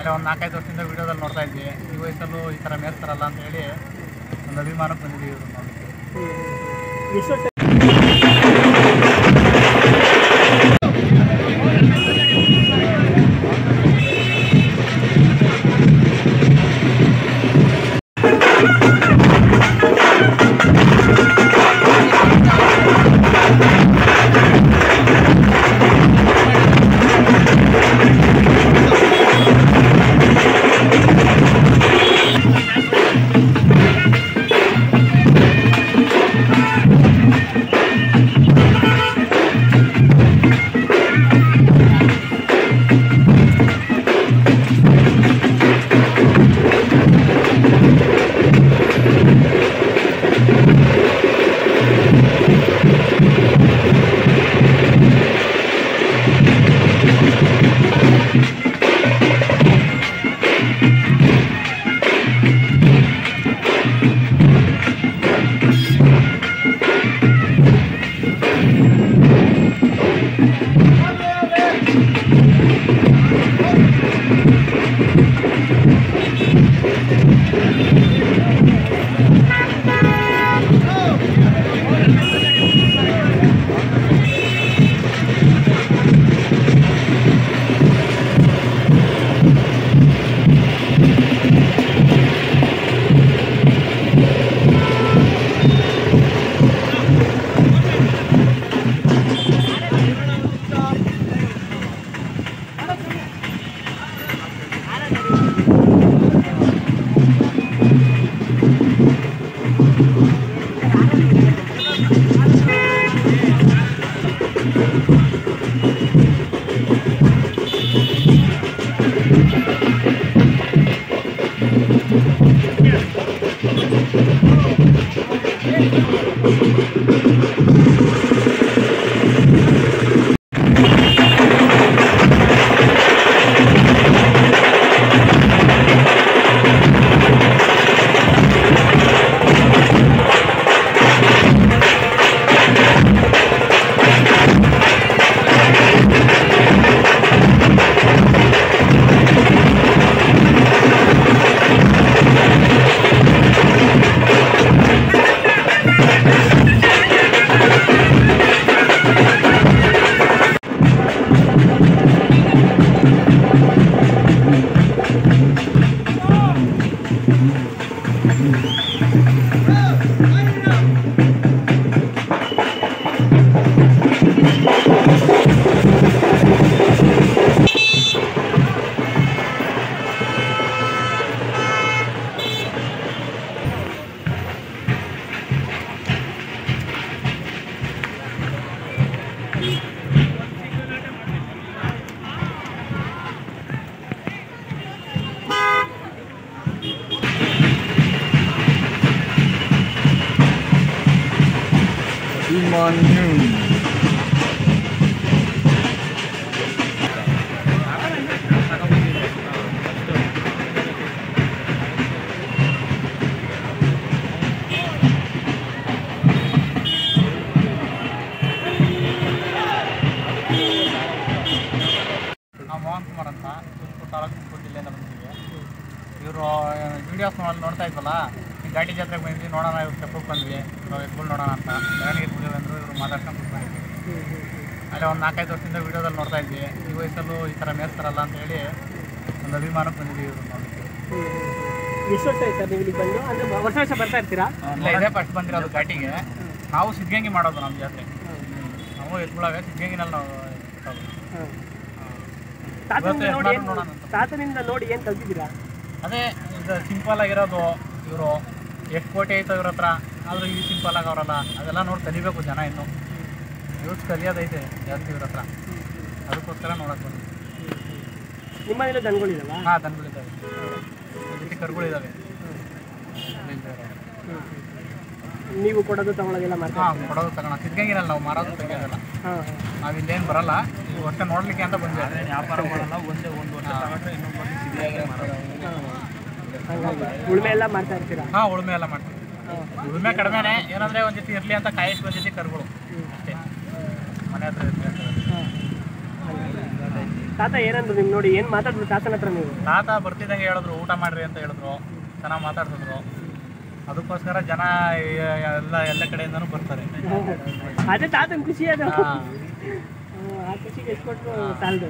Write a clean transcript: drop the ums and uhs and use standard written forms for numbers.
ಆಮೇಲೆ ಒಂದು 4-5 ವರ್ಷದಿಂದ ವೀಡಿಯೋದಲ್ಲಿ ನೋಡ್ತಾ ಇದ್ವಿ. ಈ ವಯಸ್ಸಲ್ಲೂ ಈ ಥರ ಮೇರ್ತಾರಲ್ಲ ಅಂತ ಹೇಳಿ ಒಂದು ಅಭಿಮಾನಕ್ಕೆ ಬಂದಿದ್ದೀವಿ ಇವ್ರು ನೋಡಲಿಕ್ಕೆ. ಮೋಹನ್ ಕುಮಾರ್ ಅಂತ ತುಮಕೂರು ತಾಲೂಕು ತುಮಕೂರು ಜಿಲ್ಲೆಯಿಂದ ಬಂದಿದ್ದೀವಿ. ಇವರು ವೀಡಿಯೋಸ್ ನೋಡ್ತಾ ಇದ್ವಲ್ಲ, ಈ ಘಾಟಿ ಜಾತ್ರೆಗೆ ಬಂದ್ವಿ, ನೋಡೋಣ ಇವ್ರು ಸ್ಟೆಪ್ಪಿಗೆ ಬಂದ್ವಿ, ನಾವು ಎತ್ಕೊಂಡು ನೋಡೋಣ ಅಂತ ಮೆರವಣಿಗೆ ಪೂಜೆ ಅಂದರು. ಇವರು ಮಾತಾಡ್ಕೊಂಡು ಕೂತ್ಕೊಂಡಿದ್ವಿ. ಅಲ್ಲೇ ಒಂದು 4-5 ವರ್ಷದಿಂದ ವೀಡಿಯೋದಲ್ಲಿ ನೋಡ್ತಾ ಇದ್ವಿ. ಈ ವಯಸ್ಸಲ್ಲೂ ಈ ಥರ ಮೇರ್ತಾರಲ್ಲ ಅಂತ ಹೇಳಿ ಒಂದು ಅಭಿಮಾನಕ್ಕೆ ಬಂದಿದ್ದೀವಿ ಇವ್ರು ನೋಡಲಿಕ್ಕೆ. ಎಷ್ಟು ವರ್ಷ ಆಯ್ತು ಸರ್ ನೀವು ಇಲ್ಲಿಗೆ ಬಂದು? ಅಂದರೆ ವರ್ಷ ವರ್ಷ ಬರ್ತಾ ಇರ್ತೀರಾ? ಇಲ್ಲ, ಇದೇ ಫಸ್ಟ್ ಬಂದಿರೋದು ಘಾಟಿಗೆ. ನಾವು ಸಿದ್ಧಗಂಗೆ ಮಾಡೋದು ನಮ್ಮ ಜಾತ್ರೆ. ನಾವು ಎತ್ಕೊಳ್ಳೋವೆ ಸಿದ್ಧಗಂಗಿನಲ್ಲಿ ನಾವು ತಾತನಿಂದ ನೋಡಿ ಏನು ಕಲ್ತಿದ್ದೀರಾ? ಅದೇ ಇದು ಸಿಂಪಲ್ ಆಗಿರೋದು. ಇವರು ಎಷ್ಟು ಕೋಟಿ ಐತೋ ಇವ್ರ ಹತ್ರ, ಆದರೂ ಈ ಸಿಂಪಲ್ ಆಗಿ ಅವರಲ್ಲ, ಅದೆಲ್ಲ ನೋಡಿ ಕಲಿಬೇಕು ಜನ. ಇನ್ನು ಯೂಸ್ ಕಲಿಯೋದೈತೆ ಜಾಸ್ತಿ ಇವ್ರ ಹತ್ರ, ಅದಕ್ಕೋಸ್ಕರ ನೋಡೋಕೆ ಬಂದು. ನಿಮ್ಮನೆಲ್ಲ ದನಗಳಿದಾವ? ಹಾಂ, ದನಗಳಿದ್ದಾವೆ, ಜೊತೆ ಕರುಗಳಿದ್ದಾವೆ. ನೀವು ಕೊಡೋದು ತಗೊಳ್ಳೋದೆಲ್ಲ ಮಾಡ್ತೀವಿ? ಹಾಂ, ಕೊಡೋದು ತಗೋಣ. ಸಿದ್ಧಗಂಗಿನಲ್ಲಿ ನಾವು ಮಾರೋದು ತೆಗೆಯೋದಲ್ಲ. ನಾವು ಇಲ್ಲೇನು ಬರಲ್ಲ, ಈ ವರ್ಷ ನೋಡಲಿಕ್ಕೆ ಅಂತ ಬಂದ್ವಿ. ಅದೇ ವ್ಯಾಪಾರ ಮಾಡಲ್ಲ. ಒಂದು ವರ್ಷ ತಗೊಂಡ್ರೆ ಇನ್ನೊಂದು ವರ್ಷ ಸಿದ್ಧಗಂಗೆ ಮಾರೋದು. ಉಳುಮೆ ಎಲ್ಲ ಮಾಡ್ತಾ ಇರ್ತೀರಾ? ಹಾಂ, ಉಳುಮೆ ಎಲ್ಲ ಮಾಡ್ತೀವಿ. ಉಳುಮೆ ಕಡಿಮೆನೇ, ಏನಂದರೆ ಒಂದು ಜೊತೆ ಇರಲಿ ಅಂತ ಕಾಯಿಸಿ ಒಂದು ಜೊತೆ ಕರುಗಳು ಅಷ್ಟೇ ಮನೆ ಹತ್ರ ಇರ್ತೀವಿ. ತಾತ ಏನಂದ್ರು ನಿಮ್ಗೆ ನೋಡಿ ಏನು ಮಾತಾಡಿದ್ರು ತಾತನ ಹತ್ರ ನೀವು? ತಾತ ಬರ್ತಿದ್ದಂಗೆ ಹೇಳಿದ್ರು ಊಟ ಮಾಡ್ರಿ ಅಂತ ಹೇಳಿದ್ರು, ಚೆನ್ನಾಗಿ ಮಾತಾಡ್ತಿದ್ರು. ಅದಕ್ಕೋಸ್ಕರ ಜನ ಎಲ್ಲ ಕಡೆಯಿಂದನೂ ಬರ್ತಾರೆ. ಅದೇ ತಾತನ ಖುಷಿ ಅದು. ಹಾಂ ಆ ಖುಷಿಗೆ ಎಷ್ಟು ಕೊಟ್ಟರು ಸಾಲದು.